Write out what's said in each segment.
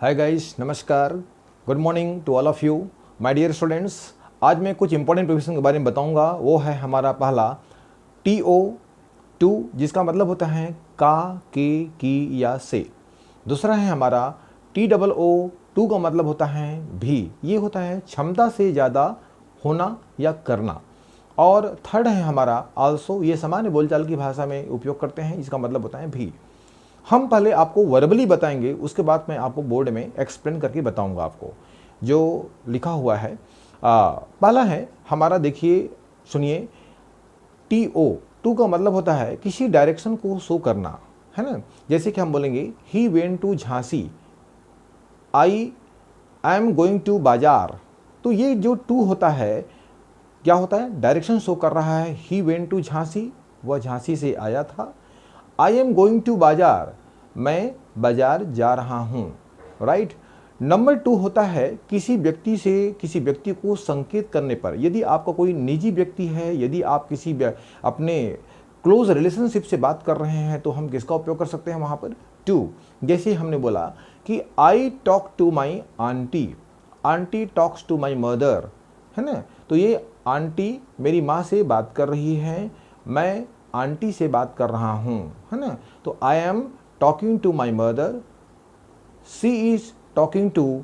हाय guys, नमस्कार, good morning to all of you my dear students. आज मैं कुछ इंपॉर्टेंट प्रिपरेशन के बारे में बताऊंगा। वो है हमारा पहला TO2, जिसका मतलब होता है का, के, की या से। दूसरा है हमारा TOO2 का मतलब होता है भी, ये होता है क्षमता से ज़्यादा होना या करना। और थर्ड है हमारा आल्सो, ये सामान्य बोलचाल की भाषा में उपयोग करते हैं, इसका मतलब होता है भी। हम पहले आपको वर्बली बताएंगे, उसके बाद मैं आपको बोर्ड में एक्सप्लेन करके बताऊंगा आपको जो लिखा हुआ है। पहला है हमारा, देखिए सुनिए, TO2 का मतलब होता है किसी डायरेक्शन को शो करना, है ना। जैसे कि हम बोलेंगे he went to Jhansi, I am going to बाजार। तो ये जो टू होता है, क्या होता है, डायरेक्शन शो कर रहा है। ही वेंट टू झांसी, वह झांसी से आया था। आई एम गोइंग टू बाजार, मैं बाजार जा रहा हूँ, राइट। नंबर 2 होता है किसी व्यक्ति से किसी व्यक्ति को संकेत करने पर। यदि आपका कोई निजी व्यक्ति है, यदि आप किसी अपने क्लोज रिलेशनशिप से बात कर रहे हैं, तो हम किसका उपयोग कर सकते हैं वहाँ पर, टू। जैसे हमने बोला कि I talk to my aunty, aunty talks to my mother, है ना। तो ये आंटी मेरी माँ से बात कर रही है, मैं आंटी से बात कर रहा हूँ, है ना। तो I am talking to my mother, she is talking to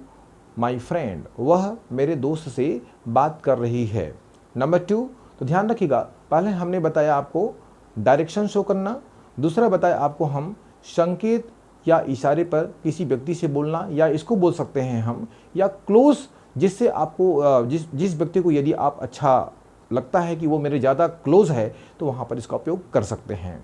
my friend, वह मेरे दोस्त से बात कर रही है। नंबर 2, तो ध्यान रखिएगा, पहले हमने बताया आपको डायरेक्शन शो करना, दूसरा बताया आपको हम संकेत या इशारे पर किसी व्यक्ति से बोलना, या इसको बोल सकते हैं हम, या क्लोज, जिससे आपको जिस व्यक्ति को यदि आप अच्छा लगता है कि वो मेरे ज़्यादा क्लोज है, तो वहाँ पर इसका उपयोग कर सकते हैं।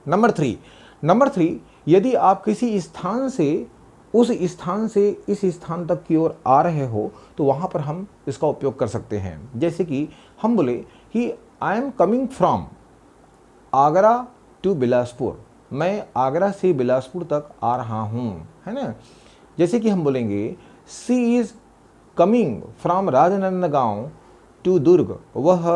नंबर थ्री, यदि आप किसी स्थान से उस स्थान से इस स्थान तक की ओर आ रहे हो, तो वहाँ पर हम इसका उपयोग कर सकते हैं। जैसे कि हम बोले कि I am coming from Agra to Bilaspur, मैं आगरा से बिलासपुर तक आ रहा हूँ, है ना। जैसे कि हम बोलेंगे she is coming from Rajnandgaon to Durg, वह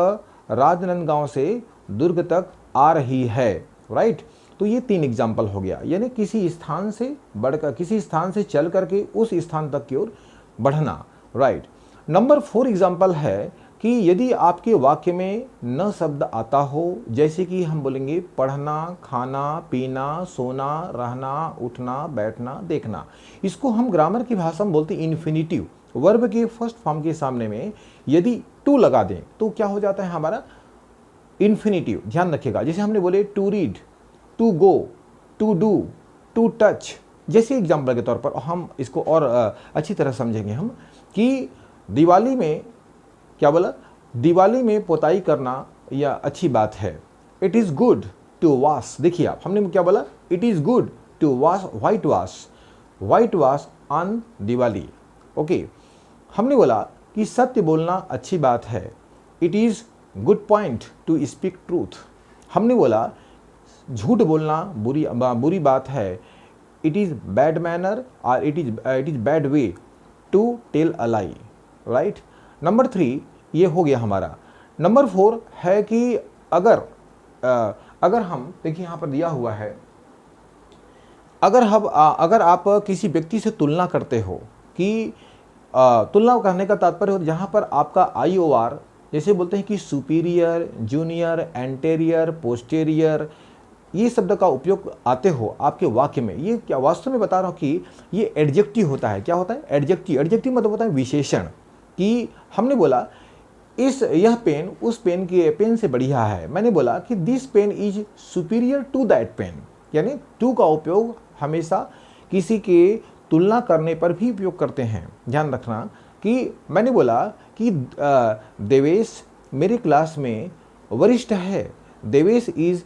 राजनांदगांव से दुर्ग तक आ रही है, राइट। तो ये 3 एग्जाम्पल हो गया, यानी किसी स्थान से बढ़कर, किसी स्थान से चल करके उस स्थान तक की ओर बढ़ना, राइट। नंबर 4 एग्जाम्पल है कि यदि आपके वाक्य में न शब्द आता हो, जैसे कि हम बोलेंगे पढ़ना, खाना, पीना, सोना, रहना, उठना, बैठना, देखना, इसको हम ग्रामर की भाषा में बोलते हैं इन्फिनिटिव। वर्ब के फर्स्ट फॉर्म के सामने में यदि टू लगा दें तो क्या हो जाता है हमारा, इन्फिनिटिव। ध्यान रखिएगा, जैसे हमने बोले to read, to go, to do, to touch, जैसे एग्जाम्पल के तौर पर हम इसको और अच्छी तरह समझेंगे हम कि दिवाली में क्या बोला, दिवाली में पोताई करना या अच्छी बात है। It is good to wash, देखिए आप, हमने क्या बोला, it is good to wash white wash on Diwali, okay. हमने बोला कि सत्य बोलना अच्छी बात है, it is good point to speak truth. हमने बोला झूठ बोलना बुरी बात है, इट इज़ बैड मैनर और it is bad way to tell a lie, right. Number 3 ये हो गया हमारा। नंबर 4 है कि अगर हम देखिए यहाँ पर दिया हुआ है, अगर आप किसी व्यक्ति से तुलना करते हो, कि तुलना करने का तात्पर्य हो जहाँ पर आपका IOR, जैसे बोलते हैं कि सुपीरियर, जूनियर, एंटेरियर, पोस्टेरियर, ये शब्द का उपयोग आते हो आपके वाक्य में, ये क्या वास्तव में बता रहा हूँ कि ये एडजेक्टिव होता है। क्या होता है, एडजेक्टिव मतलब होता है विशेषण। कि हमने बोला यह पेन उस पेन के पेन से बढ़िया है, मैंने बोला कि this pen is superior to that pen, यानी टू का उपयोग हमेशा किसी के तुलना करने पर भी उपयोग करते हैं। ध्यान रखना कि मैंने बोला कि देवेश मेरे क्लास में वरिष्ठ है, Devesh is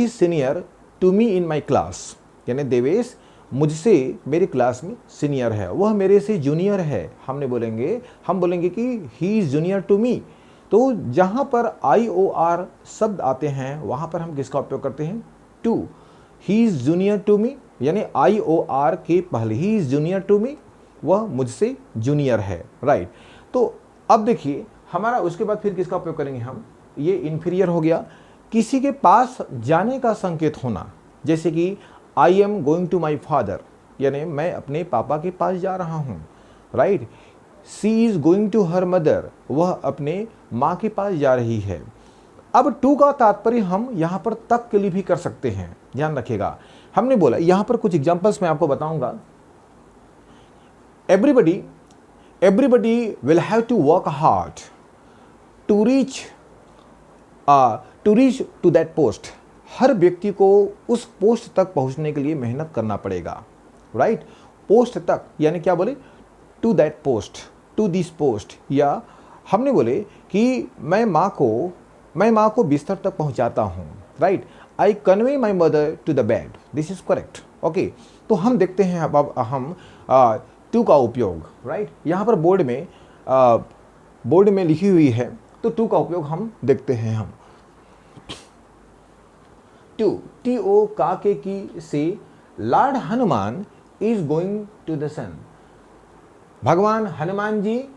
senior to me in my class, यानी देवेश मुझसे मेरे क्लास में सीनियर है, वह मेरे से जूनियर है। हम बोलेंगे कि he is junior to me. तो जहाँ पर IOR शब्द आते हैं वहाँ पर हम किसका उपयोग करते हैं, to. He is junior to me, यानी IOR के पहले he is junior to me, वह मुझसे जूनियर है, राइट। तो अब देखिए हमारा उसके बाद फिर किसका उपयोग करेंगे हम, ये इन्फीरियर हो गया, किसी के पास जाने का संकेत होना, जैसे कि I am going to my father, यानी मैं अपने पापा के पास जा रहा हूँ, right. She is going to her mother, वह अपने माँ के पास जा रही है। अब टू का तात्पर्य हम यहाँ पर तक के लिए भी कर सकते हैं, ध्यान रखिएगा। हमने बोला यहाँ पर कुछ एग्जांपल्स मैं आपको बताऊंगा। Everybody will have to work hard to reach to that post. हर व्यक्ति को उस पोस्ट तक पहुंचने के लिए मेहनत करना पड़ेगा, राइट। पोस्ट तक यानी क्या बोले, to that post, to this post. या हमने बोले कि मैं माँ को बिस्तर तक पहुंचाता हूँ, right. I convey my mother to the bed, this is correct, okay. तो हम देखते हैं अब हम टू का उपयोग, राइट। यहाँ पर बोर्ड में लिखी हुई है, तो टू का उपयोग हम देखते हैं। हम टू, TO काके की से lord Hanuman is going to the sun. भगवान हनुमान जी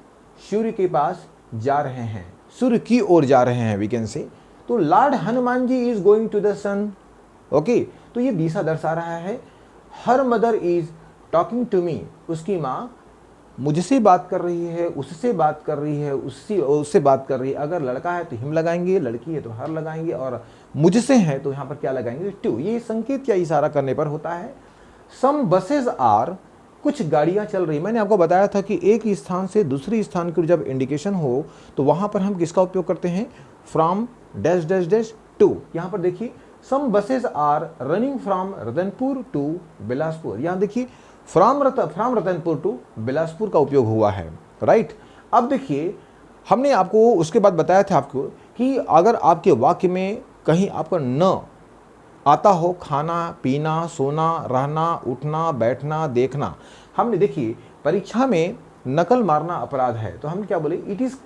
सूर्य के पास जा रहे हैं, सूर्य की ओर जा रहे हैं, वी कैन से। तो lord Hanuman ji is going to the sun, okay. तो ये दिशा दर्शा रहा है। Her mother is talking to me, उसकी माँ मुझसे बात कर रही है, उससे बात कर रही है, उससे बात कर रही है। अगर लड़का है तो हिम लगाएंगे, लड़की है तो हर लगाएंगे, और मुझसे है तो यहाँ पर क्या लगाएंगे, टू। ये संकेत या इशारा करने पर होता है। सम बसेज आर, कुछ गाड़ियाँ चल रही। मैंने आपको बताया था कि एक स्थान से दूसरे स्थान की जब इंडिकेशन हो तो वहाँ पर हम किसका उपयोग करते हैं, from dash dash dash to. यहाँ पर देखिए some buses are running from Ratanpur to Bilaspur. यहाँ देखिए फ्रॉम रतनपुर टू बिलासपुर का उपयोग हुआ है, राइट। अब देखिए हमने आपको उसके बाद बताया था आपको कि अगर आपके वाक्य में कहीं आपका न आता हो, खाना पीना, सोना, रहना, उठना, बैठना, देखना। हमने देखिए परीक्षा में नकल मारना अपराध है, तो हम क्या बोले, it is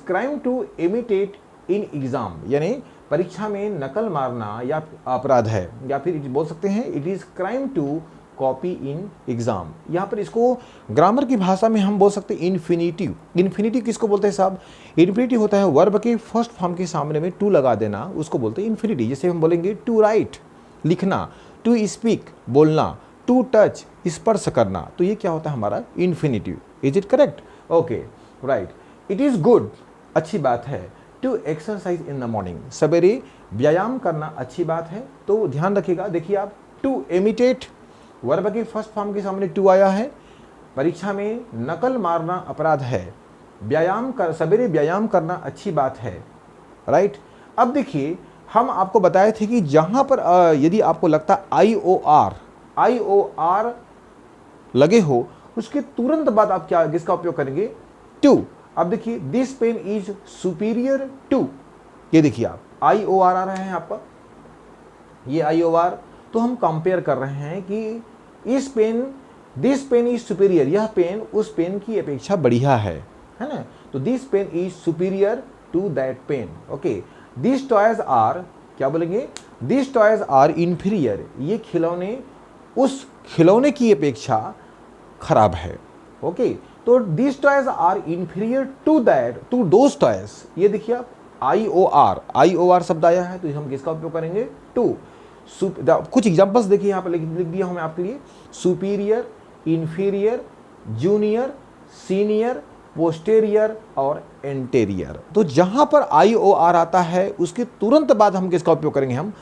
crime to imitate in exam. यानी परीक्षा में नकल मारना या अपराध है, या फिर बोल सकते हैं it is crime to copy in exam. यहाँ पर इसको ग्रामर की भाषा में हम बोल सकते हैं इन्फिनिटिव। इन्फिनिटिव किसको बोलते हैं साहब, इन्फिनिटिव होता है वर्ब के फर्स्ट फॉर्म के सामने में टू लगा देना, उसको बोलते हैं इन्फिनिटिव। जैसे हम बोलेंगे टू राइट, लिखना, टू स्पीक, बोलना, टू टच, स्पर्श करना, तो ये क्या होता है हमारा infinitive. Is it correct, okay, right. It is good, अच्छी बात है, to exercise in the morning, सवेरे व्यायाम करना अच्छी बात है। तो ध्यान रखिएगा, देखिए आप, टू इमिटेट वर्ब के फर्स्ट फॉर्म के सामने टू आया है, परीक्षा में नकल मारना अपराध है, सवेरे व्यायाम करना अच्छी बात है, राइट। अब देखिए हम आपको बताए थे कि जहां पर यदि आपको लगता IOR लगे हो, उसके तुरंत बाद आप किसका उपयोग करेंगे, टू। अब देखिए this pen is superior to, ये देखिए आप IOR आ रहे हैं आपका, ये IOR। तो हम कंपेयर कर रहे हैं कि दिस पेन इज सुपीरियर, यह पेन उस पेन की अपेक्षा बढ़िया है ना। तो this pen is superior to that pen, okay. This toys are, क्या बोलेंगे, दिस टॉयज आर इंफीरियर, ये खिलौने उस खिलौने की अपेक्षा खराब है, ओके। तो this toys are inferior to those toys, ये देखिए आप IOR शब्द आया है, तो हम किसका उपयोग करेंगे, टू। कुछ एग्जांपल्स देखिए यहाँ पर लिख दिया हूँ मैं आपके लिए, superior, inferior, junior, senior, posterior और एंटेरियर। तो जहां पर IOR आता है उसके तुरंत बाद हम किसका उपयोग करेंगे, हम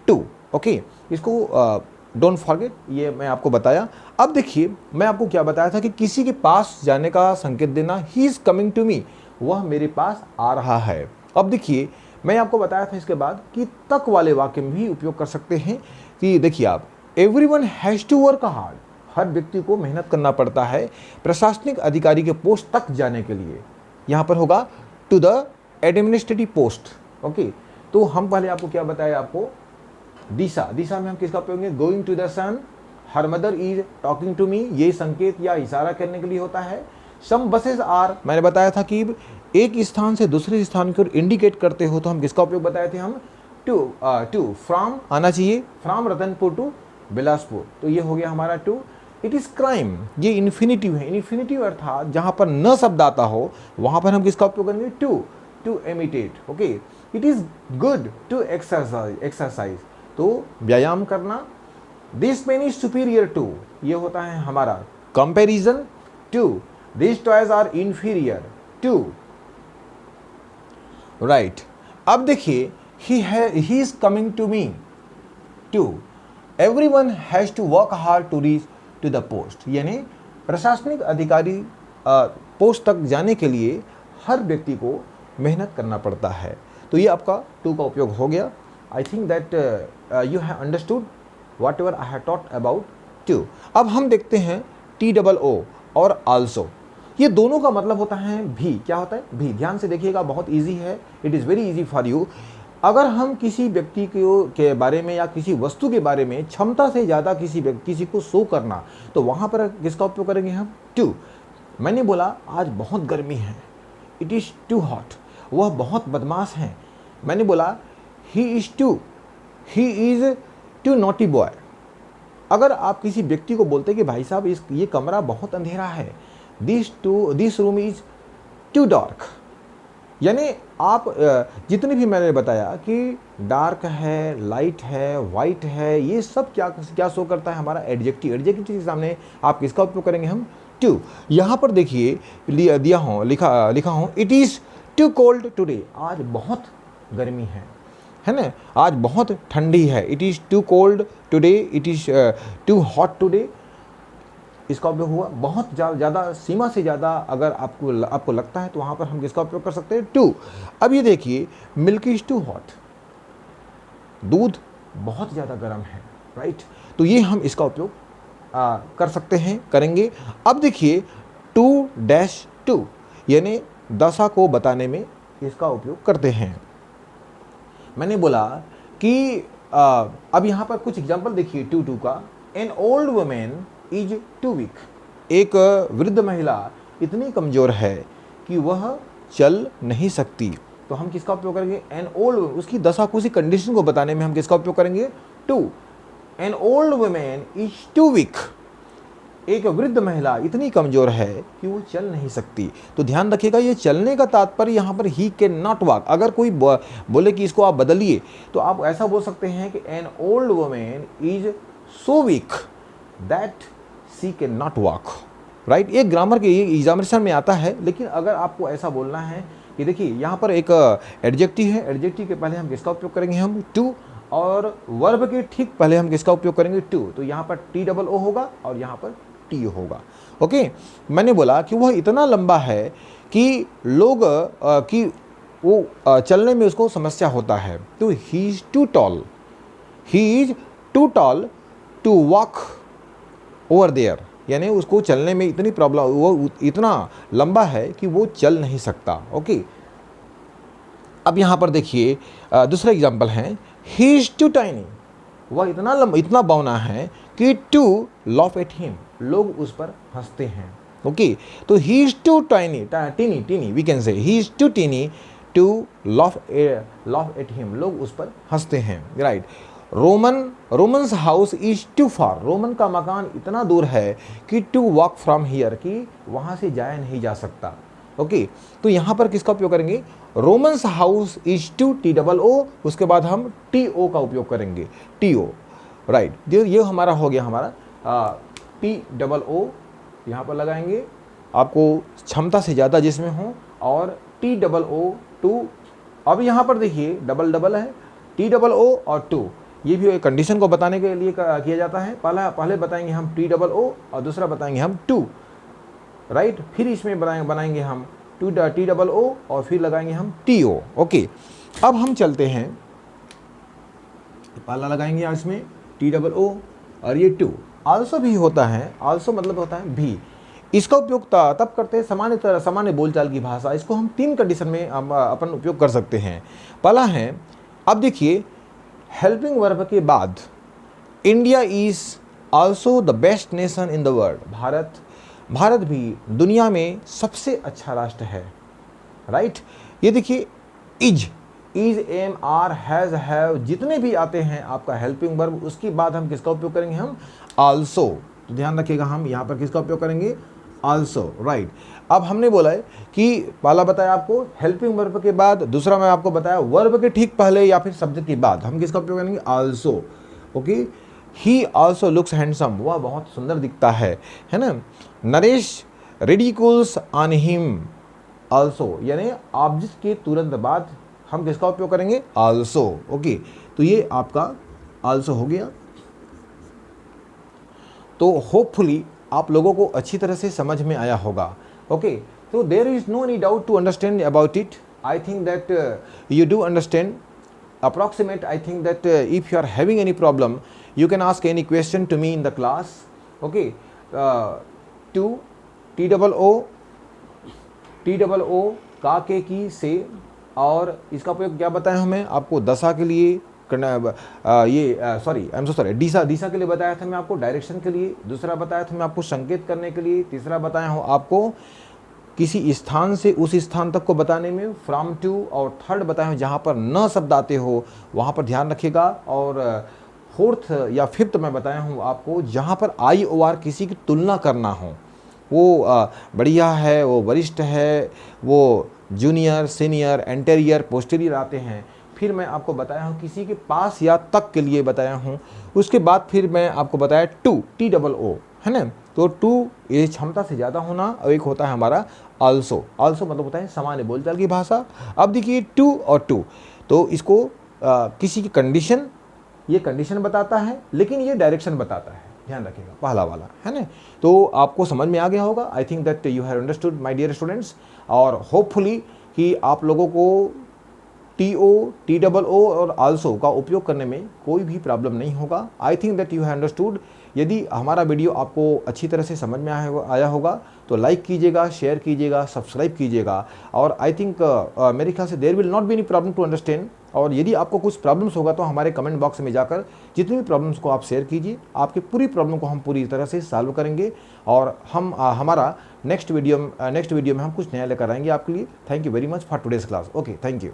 टू, ओके। इसको डोंट फॉरगेट, ये मैं आपको बताया। अब देखिए मैं आपको क्या बताया था कि किसी के पास जाने का संकेत देना, he is coming to me, वह मेरे पास आ रहा है। अब देखिए मैं आपको बताया था इसके बाद कि तक वाले वाक्य में भी उपयोग कर सकते हैं। कि देखिए आप, everyone has to work hard, हर व्यक्ति को मेहनत करना पड़ता है प्रशासनिक अधिकारी के पोस्ट तक जाने के लिए। यहाँ पर होगा to the administrative post, okay. तो हम पहले आपको क्या बताया, आपको दिशा में हम किसका उपयोग करेंगे, going to the sun, her mother is talking to me, ये संकेत या इशारा करने के लिए होता है। सम बसेज आर, मैंने बताया था कि एक स्थान से दूसरे स्थान की ओर इंडिकेट करते हो तो हम किसका उपयोग बताए थे, हम टू फ्रॉम आना चाहिए, फ्रॉम रतनपुर टू बिलासपुर, तो ये हो गया हमारा टू। इट इज क्राइम, ये इन्फिनिटिव है, इन्फिनिटिव अर्थात जहां पर न शब्द आता हो वहां पर हम किसका उपयोग करेंगे, to imitate, okay. It is good to exercise, तो व्यायाम करना, this pen is superior to, ये होता है हमारा comparison to. This toys are inferior to, right. अब देखिए he is coming to me to, everyone has to work hard to reach to the post, यानी प्रशासनिक अधिकारी पोस्ट तक जाने के लिए हर व्यक्ति को मेहनत करना पड़ता है। तो ये आपका टू का उपयोग हो गया। I think that you have understood whatever I have taught about to. अब हम देखते हैं TOO और आल्सो। ये दोनों का मतलब होता है भी। क्या होता है? भी। ध्यान से देखिएगा, बहुत ईजी है, it is very easy for you. अगर हम किसी व्यक्ति के बारे में या किसी वस्तु के बारे में क्षमता से ज़्यादा किसी को शो करना, तो वहाँ पर किसका उपयोग करेंगे हम? टू। मैंने बोला आज बहुत गर्मी है, इट इज़ टू हॉट, वह बहुत बदमाश हैं। मैंने बोला he is too naughty boy. अगर आप किसी व्यक्ति को बोलते कि भाई साहब ये कमरा बहुत अंधेरा है, this room is too dark, यानी आप जितने भी मैंने बताया कि डार्क है, लाइट है, वाइट है, ये सब क्या शो करता है? हमारा एडजेक्टिव। एडजेक्टिव के सामने आप किसका उपयोग करेंगे हम? टू। यहाँ पर देखिए लिखा हूँ it is too cold today, आज बहुत गर्मी है ना, आज बहुत ठंडी है। It is too cold today, it is too hot today, इसका उपयोग हुआ। बहुत ज़्यादा, सीमा से ज़्यादा अगर आपको लगता है तो वहाँ पर हम किसका उपयोग कर सकते हैं? टू। अब ये देखिए मिल्क इज़ टू हॉट, दूध बहुत ज़्यादा गर्म है, राइट। तो ये हम इसका उपयोग कर सकते हैं, करेंगे। अब देखिए 2-2 यानी दशा को बताने में इसका उपयोग करते हैं। मैंने बोला कि अब यहाँ पर कुछ एग्जाम्पल देखिए 2 का। An old women is too weak, एक वृद्ध महिला इतनी कमज़ोर है कि वह चल नहीं सकती। तो हम किसका उपयोग करेंगे? एन ओल्ड, उसकी दशा को, उसी कंडीशन को बताने में हम किसका उपयोग करेंगे? Too. An old women is too weak, एक वृद्ध महिला इतनी कमज़ोर है कि वो चल नहीं सकती। तो ध्यान रखिएगा, ये चलने का तात्पर्य यहाँ पर ही कैन नॉट वॉक। अगर कोई बोले कि इसको आप बदलिए तो आप ऐसा बोल सकते हैं कि an old women is so weak that she can not walk, right. ये ग्रामर के एग्जामिनेशन में आता है, लेकिन अगर आपको ऐसा बोलना है कि देखिए यहाँ पर एक एडजेक्टिव है, एडजेक्टिव के पहले हम किसका उपयोग करेंगे? हम टू, और वर्ब के ठीक पहले हम किसका उपयोग करेंगे? टू। तो यहाँ पर TOO होगा और यहाँ पर T होगा, ओके। मैंने बोला कि वह इतना लंबा है कि लोग कि वो चलने में उसको समस्या होता है। तो he is too tall to walk over there, यानी उसको चलने में इतनी प्रॉब्लम, वो इतना लंबा है कि वो चल नहीं सकता, ओके। अब यहाँ पर देखिए दूसरा एग्जाम्पल है ही इज़ टू टाइनी, वह इतना बौना है कि टू लॉफ एट हिम, लोग उस पर हंसते हैं, ओके। तो he is too tiny we can say he is too tiny to laugh at him, लोग उस पर हंसते हैं, right. Roman's house is too far, Roman का मकान इतना दूर है कि टू वॉक फ्रॉम हियर, कि वहाँ से जाया नहीं जा सकता, ओके। तो यहाँ पर किसका उपयोग करेंगे? Roman's house is too TOO, उसके बाद हम TO का उपयोग करेंगे, TO, राइट। ये हमारा हो गया, हमारा TOO यहाँ पर लगाएंगे, आपको क्षमता से ज़्यादा जिसमें हो, और TOO टू। अब यहाँ पर देखिए डबल है, TOO और टू, ये भी एक कंडीशन को बताने के लिए किया जाता है। पहले बताएंगे हम TOO और दूसरा बताएंगे हम टू, राइट। फिर इसमें बनाएंगे हम TOO और फिर लगाएंगे हम TO, ओके। अब हम चलते हैं, पहला लगाएंगे इसमें TOO और ये टू। आल्सो भी होता है, आल्सो मतलब होता है भी। इसका उपयोग तब करते हैं सामान्य बोलचाल की भाषा। इसको हम 3 कंडीशन में अपन उपयोग कर सकते हैं। पहला है, अब देखिए हेल्पिंग वर्ब के बाद India is also the best nation in the world, Bharat भी दुनिया में सबसे अच्छा राष्ट्र है, राइट। ये देखिए is, am, are, has, have, जितने भी आते हैं आपका हेल्पिंग वर्ब, उसके बाद हम किसका उपयोग करेंगे? हम आल्सो। तो ध्यान रखिएगा, हम यहाँ पर किसका उपयोग करेंगे? Also, right. अब हमने बोला है कि पहला बताया आपको हेल्पिंग वर्ब के बाद, दूसरा मैं आपको बताया वर्ब के ठीक पहले या फिर शब्द के बाद हम किसका उपयोग करेंगे? Also, okay. He also looks handsome, वह बहुत सुंदर दिखता है ना। नरेश रिडिकुल्स ऑन हिम ऑल्सो, यानी ऑब्जेक्ट के तुरंत बाद हम किसका उपयोग करेंगे, ऑल्सो। ओके, तो ये आपका ऑल्सो हो गया। तो होपफुली आप लोगों को अच्छी तरह से समझ में आया होगा। ओके, तो there is no any doubt to understand about it. I think that you do understand approximate. I think that if you are having any problem, you can ask any question to me in the class. Okay, to TOO का के की से, और इसका उपयोग क्या बताया हमें आपको, दशा के लिए करना, sorry I am so sorry, दिशा के लिए बताया था मैं आपको, डायरेक्शन के लिए दूसरा बताया था मैं आपको, संकेत करने के लिए तीसरा बताया हूँ आपको, किसी स्थान से उस स्थान तक को बताने में फ्रॉम टू, और थर्ड बताया हूँ जहाँ पर न शब्द आते हो वहाँ पर ध्यान रखिएगा, और फोर्थ या फिफ्थ मैं बताया हूँ आपको जहाँ पर आई ओ आर किसी की तुलना करना हो, वो बढ़िया है, वो वरिष्ठ है, वो जूनियर, सीनियर, एंटेरियर, पोस्टीरियर आते हैं। फिर मैं आपको बताया हूँ किसी के पास या तक के लिए बताया हूँ। उसके बाद फिर मैं आपको बताया टू, TOO, है ना। तो टू ये क्षमता से ज़्यादा होना, और एक होता है हमारा ऑल्सो। ऑल्सो मतलब होता है सामान्य बोलचाल की भाषा। अब देखिए टू और टू, तो इसको किसी की कंडीशन, ये कंडीशन बताता है लेकिन ये डायरेक्शन बताता है, ध्यान रखिएगा पहला वाला, है ना। तो आपको समझ में आ गया होगा। I think that you have understood my dear students, और होपफुली कि आप लोगों को TOO और आल्सो का उपयोग करने में कोई भी प्रॉब्लम नहीं होगा। I think that you have understood. यदि हमारा वीडियो आपको अच्छी तरह से समझ में आया होगा तो लाइक कीजिएगा, शेयर कीजिएगा, सब्सक्राइब कीजिएगा, और आई थिंक मेरे ख्याल से there will not be any problem to understand. और यदि आपको कुछ प्रॉब्लम्स होगा तो हमारे कमेंट बॉक्स में जाकर जितनी भी प्रॉब्लम्स को आप शेयर कीजिए, आपकी पूरी प्रॉब्लम को हम पूरी तरह से सॉल्व करेंगे, और हम हमारा नेक्स्ट वीडियो में हम कुछ नया लेकर आएंगे आपके लिए। Thank you very much for today's class. Okay, thank you.